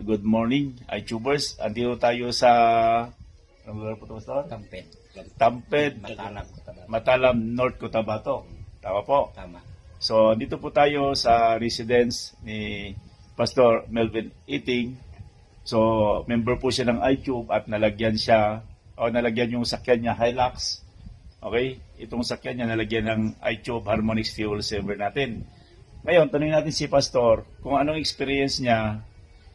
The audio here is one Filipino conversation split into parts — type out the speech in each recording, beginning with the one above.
good morning, iTubers. Andito tayo sa anong lugar po ito, Pastor? Tamped, Matalam, North Cotabato. Tama po. Tama. So, dito po tayo sa residence ni Pastor Melvin Iting. So, member po siya ng iTube at nalagyan yung sakyan niya Hilux. Okay? Itong sakyan niya nalagyan ng iTube Harmonix Fuel Saver natin. Ngayon, tanungin natin si Pastor kung anong experience niya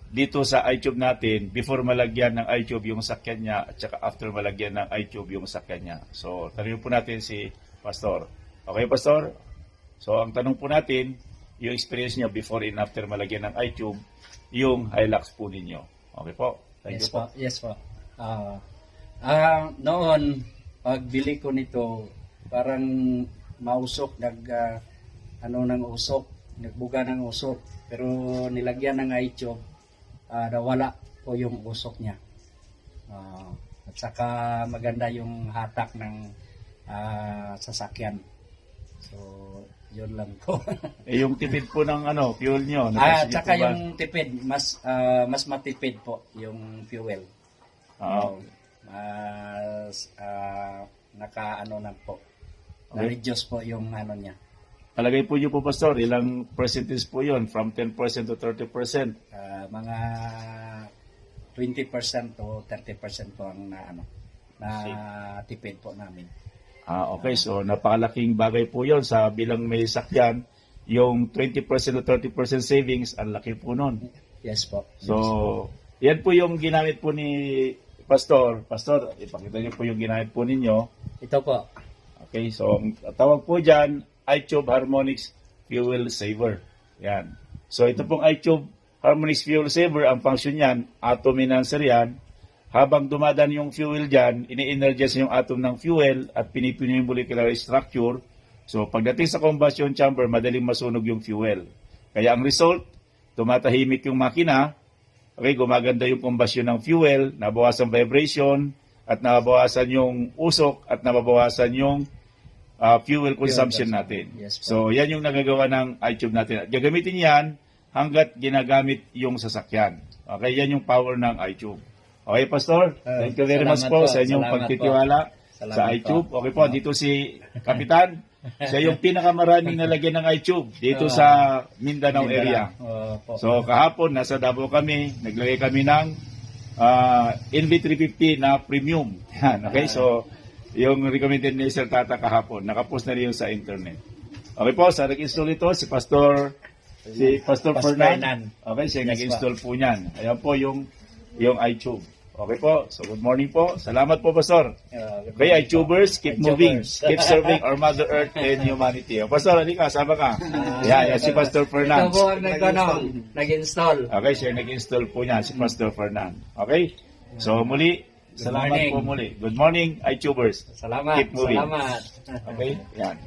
dito sa iTube natin before malagyan ng iTube yung sakyan niya at saka after malagyan ng iTube yung sakyan niya. So, tanungin po natin si Pastor. Okay, Pastor? So, ang tanong po natin, yung experience niya before and after malagyan ng iTube, yung Hilux po ninyo. Okay po? Thank you po. Yes po. Noon, pagbili ko nito, parang mausok, ng usok, nagbuga ng usok. Pero nilagyan ng iTube, nawala po yung usok niya. At saka maganda yung hatak ng sasakyan. So, yun lang po. Yung tipid po ng fuel nyo. At saka yung tipid, mas matipid po yung fuel. Mas na po. Na-reduce po yung niya. Palagay po nyo po, Pastor, ilang percentage po yun? From 10% to 30%? Mga 20% to 30% po ang na tipid po namin. Okay. So, napakalaking bagay po yon sa bilang may sakyan. Yung 20% to 30% savings, ang laki po nun. Yes po. So, yan po yung ginamit po ni Pastor. Pastor, ipakita niyo po yung ginamit po ninyo. Ito po. Okay, so ang tawag po dyan, iTube Harmonix Fuel Saver. Yan. So ito pong iTube Harmonix Fuel Saver, ang function niyan, atom enhancer yan. Habang dumadaan yung fuel dyan, ini-energize yung atom ng fuel at pinipino yung molecular structure. So pagdating sa combustion chamber, madaling masunog yung fuel. Kaya ang result, tumatahimik yung makina, okay, gumaganda yung combustion ng fuel, nabawasan vibration, at nabawasan yung usok, at nabawasan yung fuel consumption natin. Yes, so, yan yung nagagawa ng iTube natin. At gagamitin yan hanggat ginagamit yung sasakyan. Okay, yan yung power ng iTube. Okay, Pastor? Thank you very much po sa inyong pagtitiwala sa iTube. Okay po, dito si Kapitan. Siya yung pinakamaraming nalagyan ng iTube dito sa Mindanao area. So, kahapon, nasa Davao kami, naglagay kami ng NV350 na premium. Yan, okay, so, yung recommended ni Sir Tata kahapon, nakapost na rin sa internet. Okay po, sa nag-install ito, si Pastor Fernan. Okay, siya nag-install po niyan. Ayan po yung iTube. Okay po, so good morning po. Salamat po, Pastor. Okay, iTubers, keep moving. Keep serving our Mother Earth and humanity. Pastor, halika, sama ka. Yan, si Pastor Fernan. Ito po ang nag-install. Okay, siya nag-install po niya, si Pastor Fernan. Okay, so muli, salamat po muli. Good morning, iTubers. Salamat. Keep moving. Salamat. Okay, yan.